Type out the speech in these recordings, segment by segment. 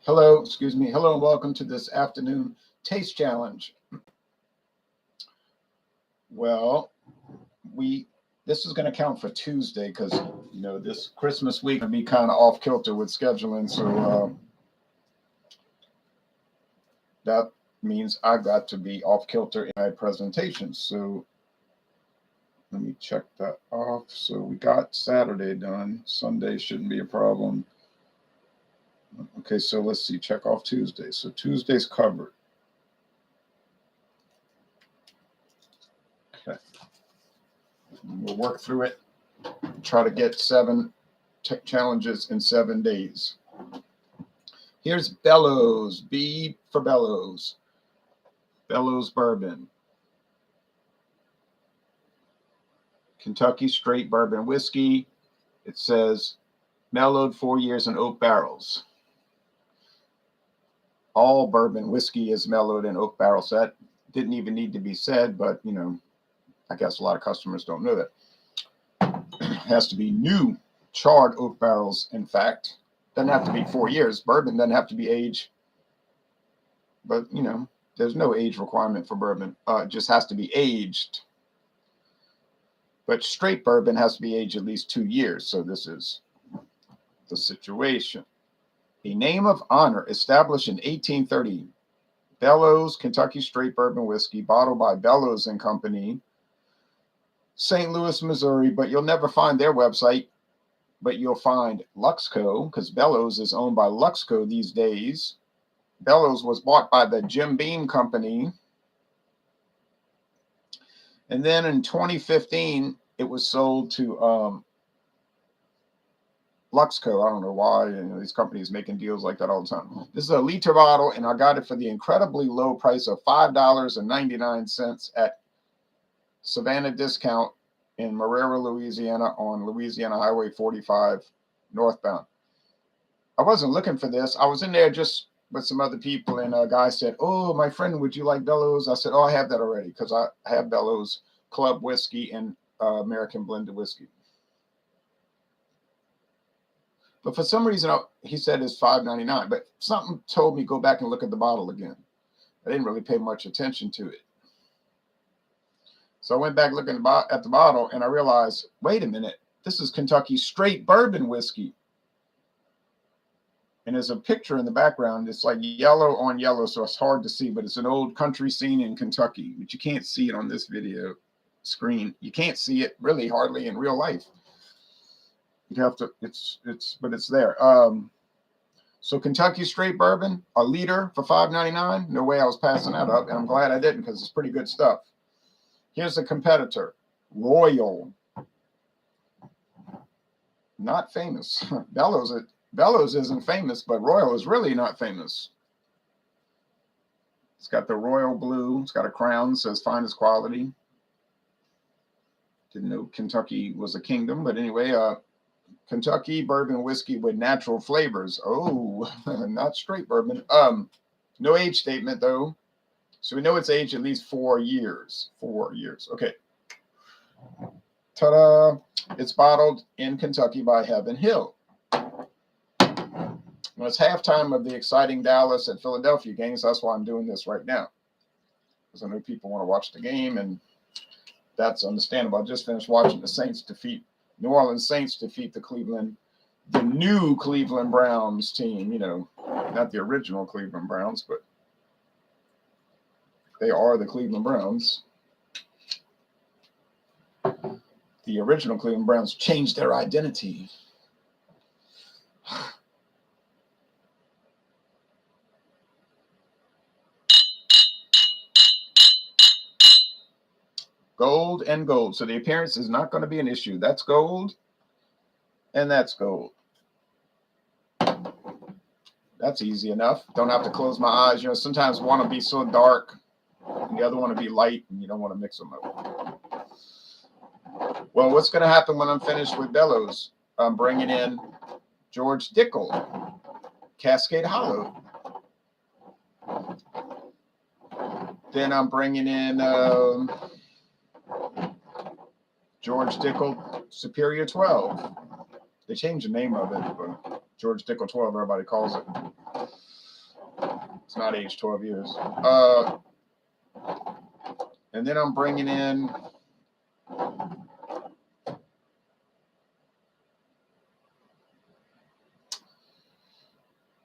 Hello, excuse me. Hello and welcome to this afternoon taste challenge. Well, this is going to count for Tuesday because this Christmas week will be kind of off kilter with scheduling, so that means I've got to be off kilter in my presentation. So let me check that off. So we got Saturday done. Sunday shouldn't be a problem. Okay, so let's see. Check off Tuesday. So Tuesday's covered. Okay. We'll work through it. Try to get 7 challenges in 7 days. Here's Bellows. B for Bellows. Bellows bourbon. Kentucky straight bourbon whiskey. It says mellowed 4 years in oak barrels. All bourbon whiskey is mellowed in oak barrels. That didn't even need to be said, but I guess a lot of customers don't know that. It has to be new charred oak barrels. In fact, doesn't have to be 4 years. Bourbon doesn't have to be aged, but there's no age requirement for bourbon. It just has to be aged. But straight bourbon has to be aged at least 2 years. So this is the situation. A name of honor established in 1830. Bellows Kentucky straight bourbon whiskey, bottled by Bellows and Company, St. Louis, Missouri. But you'll never find their website. But you'll find Luxco, because Bellows is owned by Luxco these days. Bellows was bought by the Jim Beam Company. And then in 2015, it was sold to Luxco. I don't know why. These companies making deals like that all the time. This is a liter bottle, and I got it for the incredibly low price of $5.99 at Savannah Discount in Marrero, Louisiana, on Louisiana Highway 45 northbound. I wasn't looking for this. I was in there just with some other people, and a guy said, "Oh, my friend, would you like Bellows?" I said, "Oh, I have that already because I have Bellows Club whiskey and American blended whiskey." But for some reason, he said it's $5.99. But something told me go back and look at the bottle again. I didn't really pay much attention to it. So I went back looking at the bottle, and I realized, wait a minute, this is Kentucky straight bourbon whiskey. And there's a picture in the background. It's like yellow on yellow, so it's hard to see, but it's an old country scene in Kentucky, but you can't see it on this video screen. You can't see it really hardly in real life. You have to, but it's there. So Kentucky straight bourbon, a liter for $5.99. No way I was passing that up, and I'm glad I didn't because it's pretty good stuff. Here's a competitor, Royal. Not famous. Bellows isn't famous, but Royal is really not famous. It's got the royal blue. It's got a crown, says finest quality. Didn't know Kentucky was a kingdom, but anyway, Kentucky bourbon whiskey with natural flavors. Oh, not straight bourbon. No age statement though. So we know it's aged at least 4 years. 4 years. Okay. Ta-da! It's bottled in Kentucky by Heaven Hill. Well, it's halftime of the exciting Dallas and Philadelphia games. That's why I'm doing this right now, because I know people want to watch the game, and that's understandable. I just finished watching the New Orleans Saints defeat the new Cleveland Browns team. Not the original Cleveland Browns, but they are the Cleveland Browns. The original Cleveland Browns changed their identity. Gold and gold. So the appearance is not going to be an issue. That's gold, and that's gold. That's easy enough. Don't have to close my eyes. Sometimes one will be so dark, and the other one will be light, and you don't want to mix them up. Well, what's going to happen when I'm finished with Bellows? I'm bringing in George Dickel, Cascade Hollow. Then I'm bringing in George Dickel Superior 12. They changed the name of it, but George Dickel 12, everybody calls it. not aged 12 years. And then I'm bringing in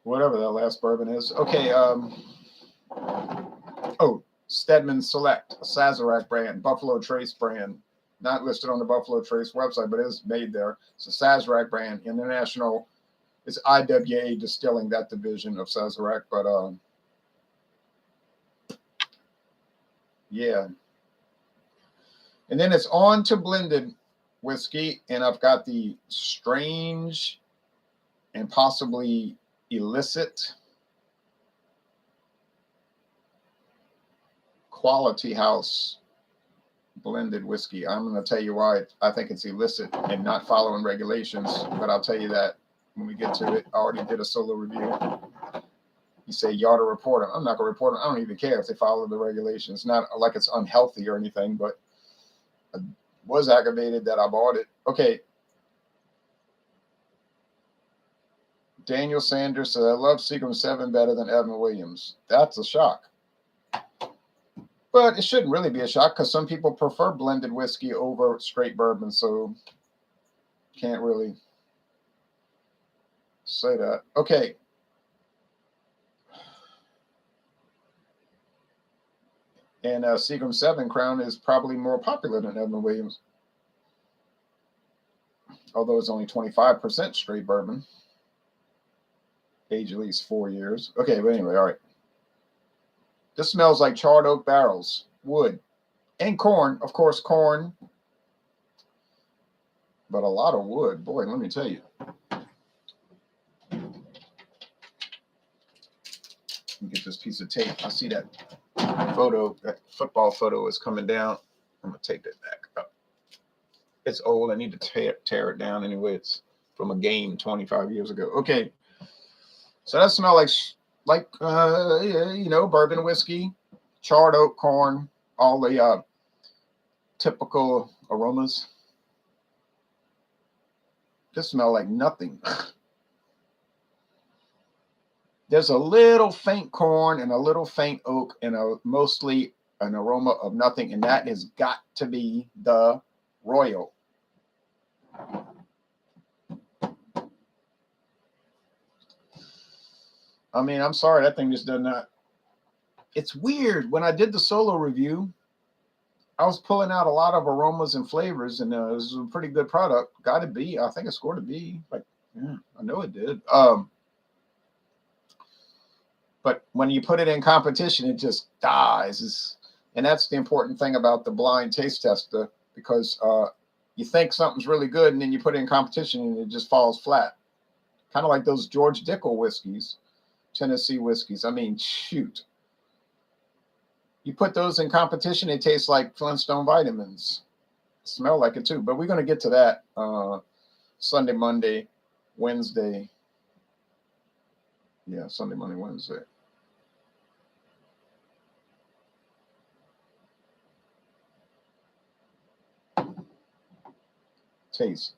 whatever that last bourbon is. Okay. Stedman Select, a Sazerac brand, Buffalo Trace brand, not listed on the Buffalo Trace website, but it is made there. It's a Sazerac brand, international. It's IWA Distilling, that division of Sazerac, but yeah. And then it's on to blended whiskey, and I've got the strange and possibly illicit Quality House blended whiskey. I'm going to tell you why I think it's illicit and not following regulations, but I'll tell you that when we get to it. I already did a solo review. You say you ought to report them. I'm not going to report them. I don't even care if they follow the regulations. Not like it's unhealthy or anything, but I was aggravated that I bought it. Okay. Daniel Sanders said, I love Seagram 7 better than Evan Williams. That's a shock. But it shouldn't really be a shock because some people prefer blended whiskey over straight bourbon. So can't really say that. Okay. And Seagram 7 Crown is probably more popular than Evan Williams. Although it's only 25% straight bourbon. Age at least 4 years. Okay, but anyway, all right. This smells like charred oak barrels, wood, and corn. Of course, corn. But a lot of wood. Boy, let me tell you. Let me get this piece of tape. I see that photo, that football photo is coming down. I'm going to take that back up. It's old. I need to tear it down anyway. It's from a game 25 years ago. Okay. So that smells like bourbon whiskey, charred oak, corn, all the typical aromas. This smells like nothing. There's a little faint corn and a little faint oak and mostly an aroma of nothing, and that has got to be the Royal. I mean, I'm sorry, that thing just does not. It's weird. When I did the solo review, I was pulling out a lot of aromas and flavors, and it was a pretty good product. Got a B. I think it scored a B. Like, yeah, I know it did. But when you put it in competition, it just dies. And that's the important thing about the blind taste tester, because you think something's really good, and then you put it in competition, and it just falls flat. Kind of like those George Dickel whiskeys. Tennessee whiskeys. I mean, shoot. You put those in competition, it tastes like Flintstone vitamins. Smell like it too. But we're going to get to that Sunday, Monday, Wednesday. Yeah, Sunday, Monday, Wednesday. Taste.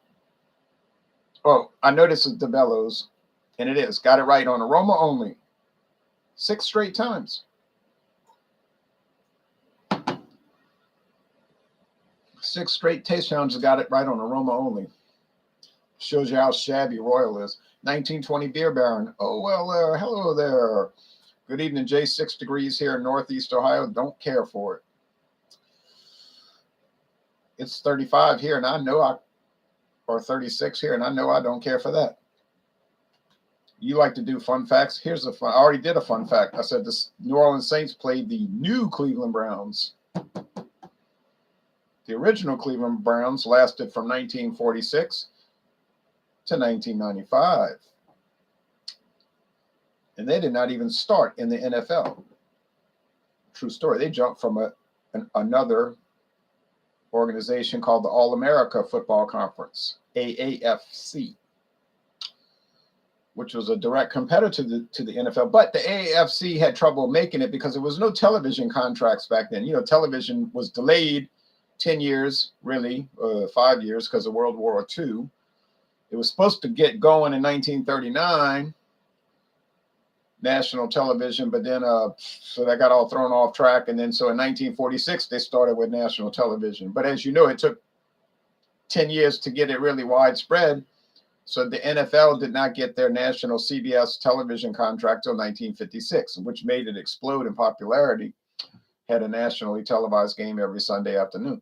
Oh, I noticed it's the Bellows. And it is. Got it right on aroma only. 6 straight times. 6 straight taste challenges got it right on aroma only. Shows you how shabby Royal is. 1920 Beer Baron. Oh, well, hello there. Good evening, Jay. 6 degrees here in Northeast Ohio. Don't care for it. It's 35 here, and I know or 36 here, and I know I don't care for that. You like to do fun facts. Here's a fun. I already did a fun fact. I said the New Orleans Saints played the new Cleveland Browns. The original Cleveland Browns lasted from 1946 to 1995. And they did not even start in the NFL. True story. They jumped from another organization called the All-America Football Conference, AAFC, which was a direct competitor to the NFL. But the AAFC had trouble making it because there was no television contracts back then. You know, television was delayed 10 years, really, 5 years because of World War II. It was supposed to get going in 1939. national television, but then so that got all thrown off track. And then so in 1946 they started with national television. But as you know, it took 10 years to get it really widespread. So the NFL did not get their national CBS television contract till 1956, which made it explode in popularity. Had a nationally televised game every Sunday afternoon.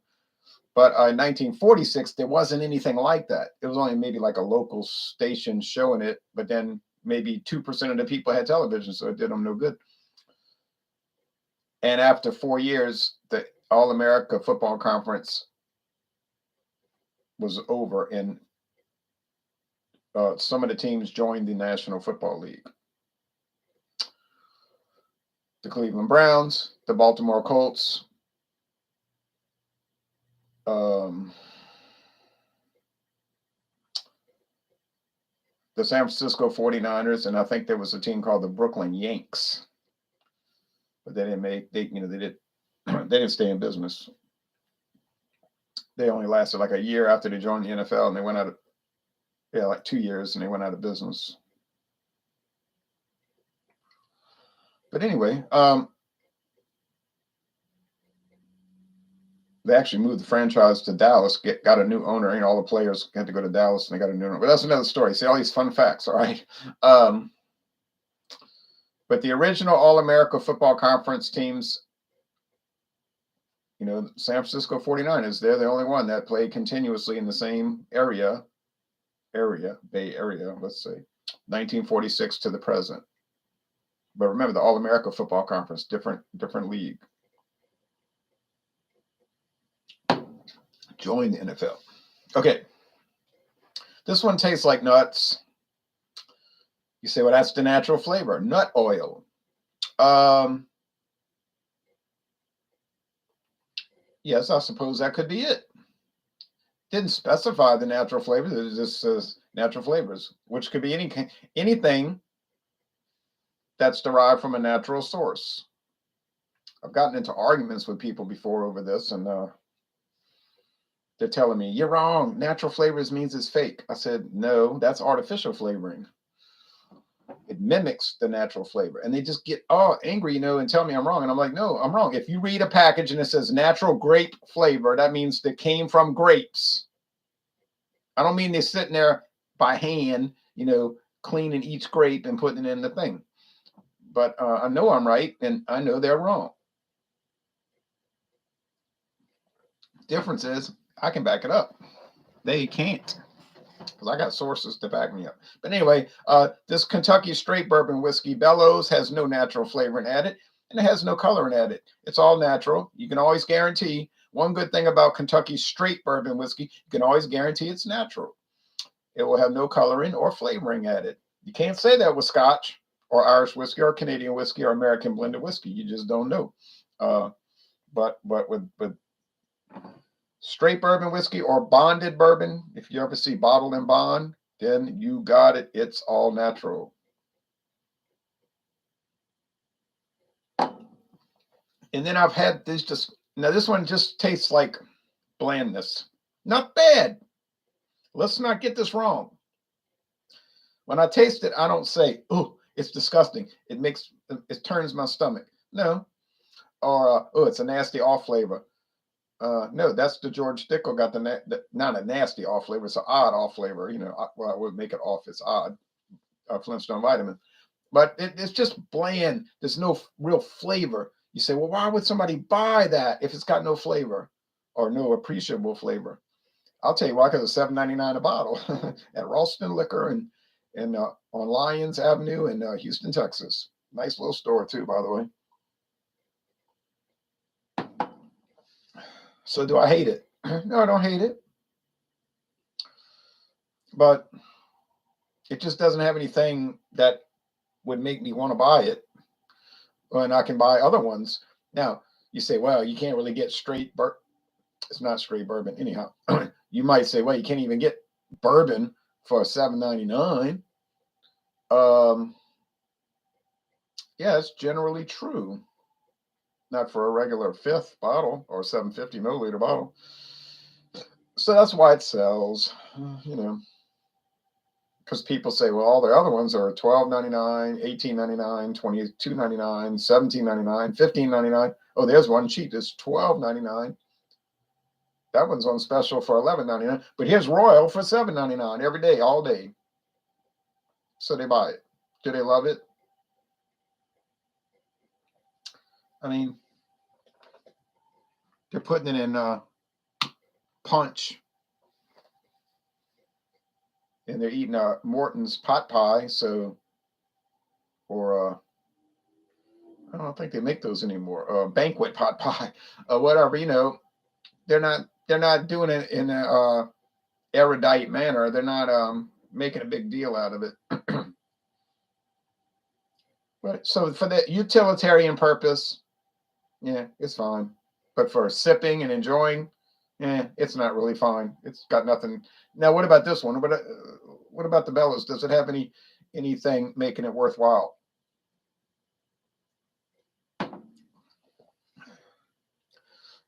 But in 1946, there wasn't anything like that. It was only maybe like a local station showing it, but then maybe 2% of the people had television, so it did them no good. And after 4 years, the All-America Football Conference was over, and some of the teams joined the National Football League. The Cleveland Browns, the Baltimore Colts, the San Francisco 49ers, and I think there was a team called the Brooklyn Yanks. But they didn't they didn't stay in business. They only lasted like a year after they joined the NFL, and they went out of, like 2 years, and they went out of business. But anyway, they actually moved the franchise to Dallas, got a new owner, and all the players had to go to Dallas, and they got a new owner. But that's another story. See all these fun facts, all right? But the original All-America Football Conference teams, San Francisco 49ers, they're the only one that played continuously in the same area, Bay Area, let's say, 1946 to the present. But remember, the All-America Football Conference, different league. Join the NFL. Okay. This one tastes like nuts. You say, well, that's the natural flavor. Nut oil. Yes, I suppose that could be it. Didn't specify the natural flavors. It just says natural flavors, which could be anything that's derived from a natural source. I've gotten into arguments with people before over this, and they're telling me, you're wrong. Natural flavors means it's fake. I said, no, that's artificial flavoring. It mimics the natural flavor. And they just get angry, and tell me I'm wrong. And I'm like, no, I'm wrong. If you read a package and it says natural grape flavor, that means that came from grapes. I don't mean they're sitting there by hand, cleaning each grape and putting it in the thing. But I know I'm right, and I know they're wrong. Difference is I can back it up. They can't, because I got sources to back me up. But anyway, this Kentucky straight bourbon whiskey, Bellows, has no natural flavoring added, and it has no coloring added. It's all natural. You can always guarantee. One good thing about Kentucky straight bourbon whiskey, you can always guarantee it's natural. It will have no coloring or flavoring added. You can't say that with Scotch or Irish whiskey or Canadian whiskey or American blended whiskey. You just don't know. But with straight bourbon whiskey or bonded bourbon, if you ever see bottled and bond, then you got it. It's all natural. And then I've had this this one just tastes like blandness. Not bad. Let's not get this wrong. When I taste it, I don't say, oh, it's disgusting. It turns my stomach. No. Or, oh, it's a nasty off flavor. No, that's the George Dickel got not a nasty off flavor. It's an odd off flavor. I would make it off. It's odd. Flintstone vitamin. But it's just bland. There's no real flavor. You say, well, why would somebody buy that if it's got no flavor or no appreciable flavor? I'll tell you why, because it's $7.99 a bottle at Ralston Liquor and on Lyons Avenue in Houston, Texas. Nice little store too, by the way. So do I hate it? No, I don't hate it. But it just doesn't have anything that would make me want to buy it. And I can buy other ones. Now, you say, well, you can't really get straight bourbon. It's not straight bourbon anyhow. You might say, well, you can't even get bourbon for $7.99. Yeah, it's generally true. Not for a regular fifth bottle or 750 milliliter bottle. So that's why it sells, because because people say, well, all the other ones are $12.99, $18.99, $22.99, $17.99, $15.99. Oh, there's one cheap. It's $12.99. That one's on special for $11.99. But here's Royal for $7.99 every day, all day. So they buy it. Do they love it? I mean, they're putting it in punch. And they're eating Morton's pot pie. So, or I don't think they make those anymore. Banquet pot pie, whatever. You know, they're not doing it in a erudite manner. They're not making a big deal out of it. But so for the utilitarian purpose, yeah, it's fine. But for sipping and enjoying, it's not really fine. It's got nothing. Now, what about this one? What about the Bellows? Does it have anything making it worthwhile?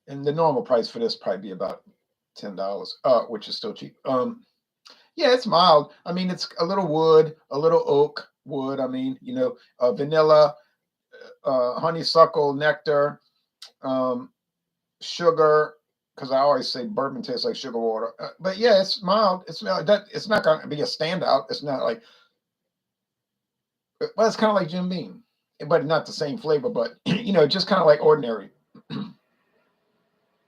And the normal price for this probably be about $10, which is still cheap. Yeah, it's mild. I mean, it's a little wood, a little oak wood. I mean, you know, vanilla, honeysuckle, nectar, sugar. Because I always say bourbon tastes like sugar water. But yeah, it's mild. It's not going to be a standout. It's not like, well, it's kind of like Jim Beam, but not the same flavor. But you know, just kind of like ordinary.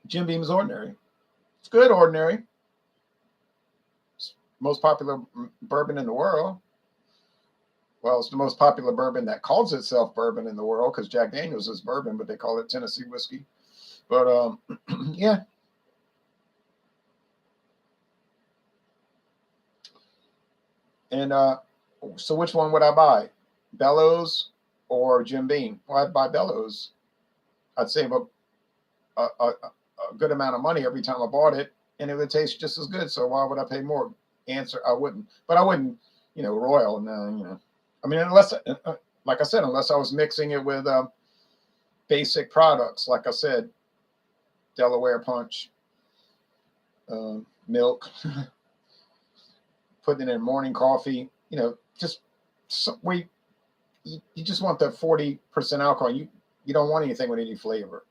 Jim Beam is ordinary. It's good ordinary. It's most popular bourbon in the world. Well, it's the most popular bourbon that calls itself bourbon in the world because Jack Daniels is bourbon, but they call it Tennessee whiskey. But yeah. And so which one would I buy? Bellows or Jim Beam? Well, I'd buy Bellows. I'd save a good amount of money every time I bought it, and it would taste just as good. So why would I pay more? Answer: I wouldn't. But I wouldn't, you know, Royal. No, you know, I mean, unless, like I said, unless I was mixing it with basic products, like I said, Delaware Punch, milk, putting it in morning coffee. You know, just you just want the 40% alcohol. You don't want anything with any flavor.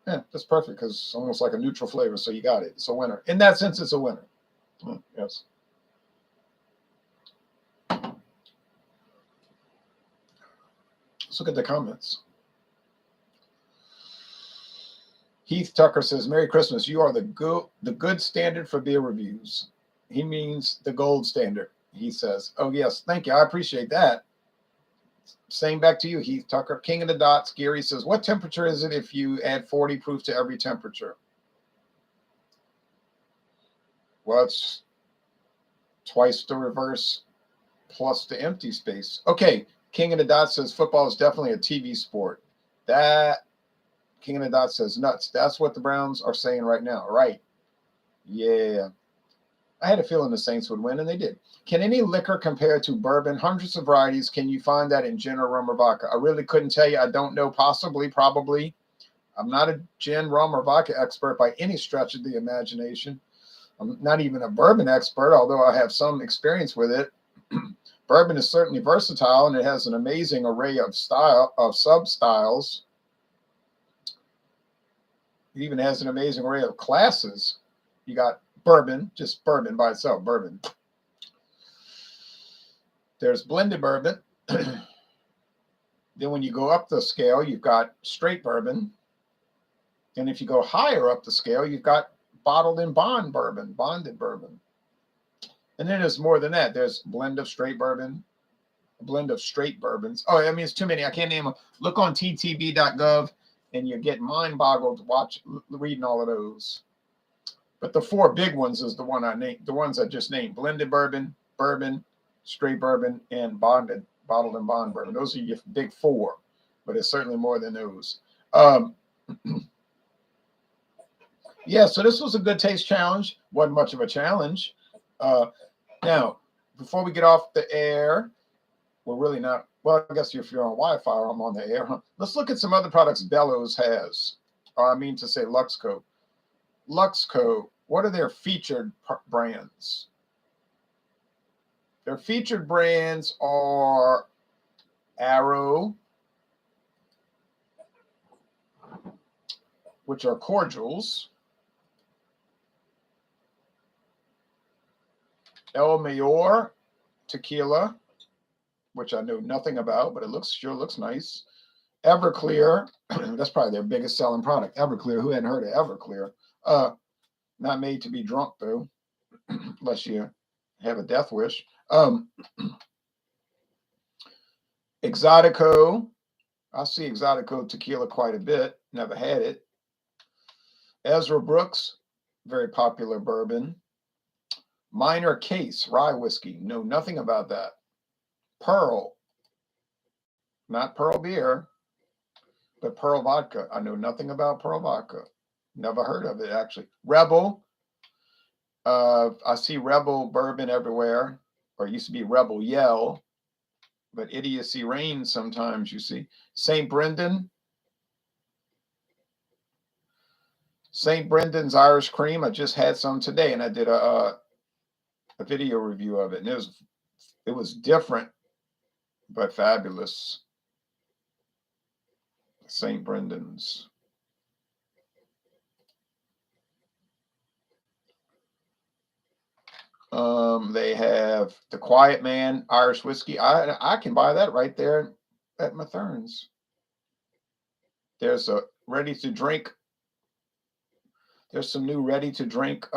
Yeah, that's perfect because it's almost like a neutral flavor. So you got it. It's a winner. In that sense, it's a winner. Yes. Let's look at the comments. Heath Tucker says, Merry Christmas. You are the good standard for beer reviews. He means the gold standard, he says. Oh, yes. Thank you. I appreciate that. Same back to you, Heath Tucker. King of the Dots. Gary says, what temperature is it if you add 40 proof to every temperature? Well, it's twice the reverse plus the empty space. Okay. King of the Dots says football is definitely a TV sport. That King of the Dots says nuts. That's what the Browns are saying right now. Right. Yeah. I had a feeling the Saints would win, and they did. Can any liquor compare to bourbon? Hundreds of varieties. Can you find that in gin or rum or vodka? I really couldn't tell you. I don't know. Possibly, probably. I'm not a gin, rum, or vodka expert by any stretch of the imagination. I'm not even a bourbon expert, although I have some experience with it. Bourbon is certainly versatile, and it has an amazing array of sub-styles. It even has an amazing array of classes. You got bourbon, just bourbon by itself, bourbon. There's blended bourbon. Then when you go up the scale, you've got straight bourbon. And if you go higher up the scale, you've got bottled in bond bourbon, bonded bourbon. And then there's more than that. There's blend of straight bourbon, a blend of straight bourbons. Oh, I mean, it's too many. I can't name them. Look on ttb.gov, and you get mind-boggled reading all of those. But the four big ones is the ones I just named: blended bourbon, bourbon, straight bourbon, and bottled in bond bourbon. Those are your big four, but it's certainly more than those. Yeah, so this was a good taste challenge. Wasn't much of a challenge. Now, before we get off the air, we're really not. Well, I guess if you're on Wi-Fi, I'm on the air. Huh? Let's look at some other products Bellows has. Or I mean to say Luxco. Luxco, what are their featured brands? Their featured brands are Arrow, which are cordials, El Mayor tequila, which I know nothing about, but it sure looks nice. Everclear, that's probably their biggest selling product. Everclear, who hadn't heard of Everclear? Not made to be drunk though, unless you have a death wish. Exotico, I see Exotico tequila quite a bit. Never had it. Ezra Brooks, very popular bourbon. Minor Case rye whiskey. Know nothing about that. Pearl, not Pearl beer, but Pearl vodka. I know nothing about Pearl vodka. Never heard of it actually. Rebel. I see Rebel bourbon everywhere, or it used to be Rebel Yell, but idiocy reigns sometimes. You see, St. Brendan's Irish Cream. I just had some today, and I did a video review of it, and it was different but fabulous. St. Brendan's. They have the Quiet Man Irish whiskey. I can buy that right there at Mathern's. There's a ready to drink. There's some new ready to drink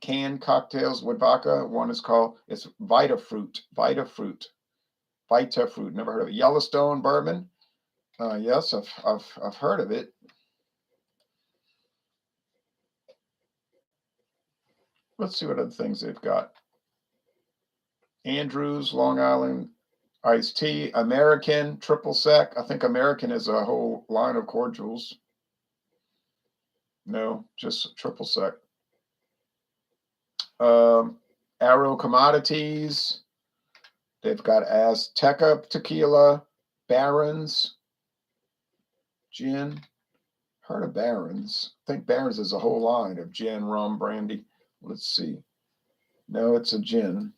canned cocktails with vodka. One is called Vita Fruit. Never heard of it. Yellowstone bourbon. Yes, I've heard of it. Let's see what other things they've got. Andrews, Long Island iced tea, American triple sec. I think American is a whole line of cordials. No, just triple sec. Arrow Commodities. They've got Azteca tequila, Barons gin. Heard of Barons? I think Barons is a whole line of gin, rum, brandy. Let's see. No, it's a gin.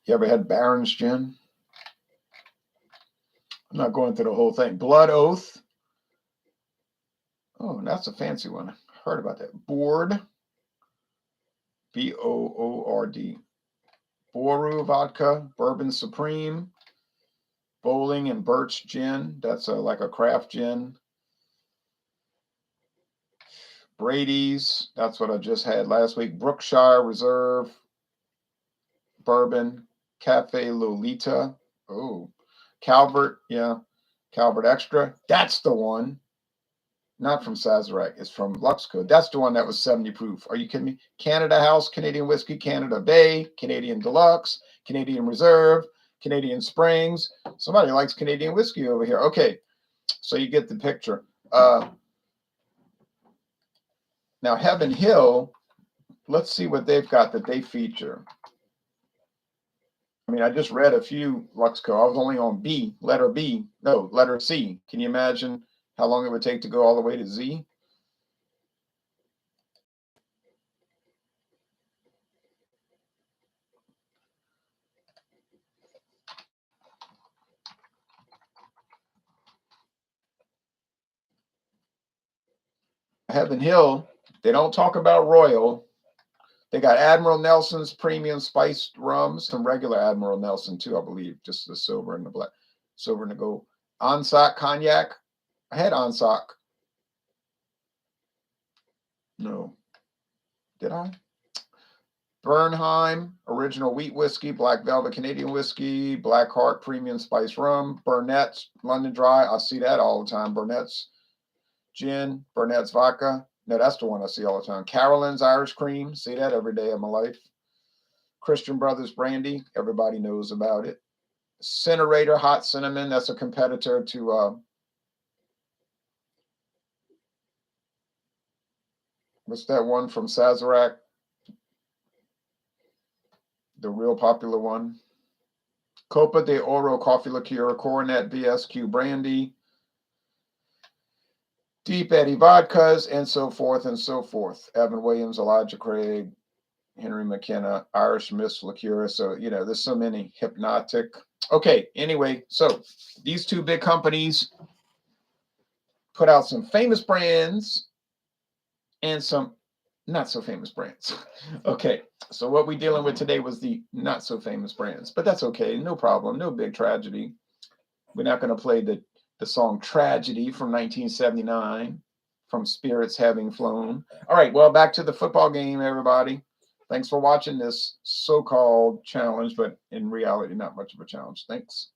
You ever had Barons gin? I'm not going through the whole thing. Blood Oath. Oh, that's a fancy one. Heard about that. Boord. Boord. Boru vodka. Bourbon Supreme. Bowling and Birch gin. That's like a craft gin. Brady's. That's what I just had last week. Brookshire Reserve. Bourbon. Cafe Lolita. Oh. Calvert. Yeah. Calvert Extra. That's the one. Not from Sazerac. It's from Luxco. That's the one that was 70 proof. Are you kidding me? Canada House, Canadian Whiskey, Canada Bay, Canadian Deluxe, Canadian Reserve, Canadian Springs. Somebody likes Canadian whiskey over here. Okay, so you get the picture. Now, Heaven Hill, let's see what they've got that they feature. I mean, I just read a few Luxco. I was only on B, letter B. No, letter C. Can you imagine how long it would take to go all the way to Z? Heaven Hill, they don't talk about Royal. They got Admiral Nelson's premium spiced rum, some regular Admiral Nelson too, I believe, just the silver and the black, silver and the gold. Ansac cognac. I had Ansac. No. Did I? Bernheim, original wheat whiskey, Black Velvet Canadian whiskey, Black Heart premium spice rum, Burnett's London Dry. I see that all the time. Burnett's gin, Burnett's vodka. No, that's the one I see all the time. Carolyn's Irish Cream. See that every day of my life. Christian Brothers Brandy. Everybody knows about it. Incinerator Hot Cinnamon. That's a competitor to what's that one from Sazerac? The real popular one. Copa de Oro Coffee Liqueur, Coronet BSQ Brandy, Deep Eddy Vodkas, and so forth and so forth. Evan Williams, Elijah Craig, Henry McKenna, Irish Mist Liqueur. So, you know, there's so many. Hypnotic. Okay, anyway, so these two big companies put out some famous brands and some not so famous brands. Okay, so what we're dealing with today was the not so famous brands, but that's okay. No problem. No big tragedy. We're not going to play the song Tragedy from 1979 from Spirits Having Flown. All right, well, back to the football game, everybody. Thanks for watching this so-called challenge, but in reality, not much of a challenge. Thanks.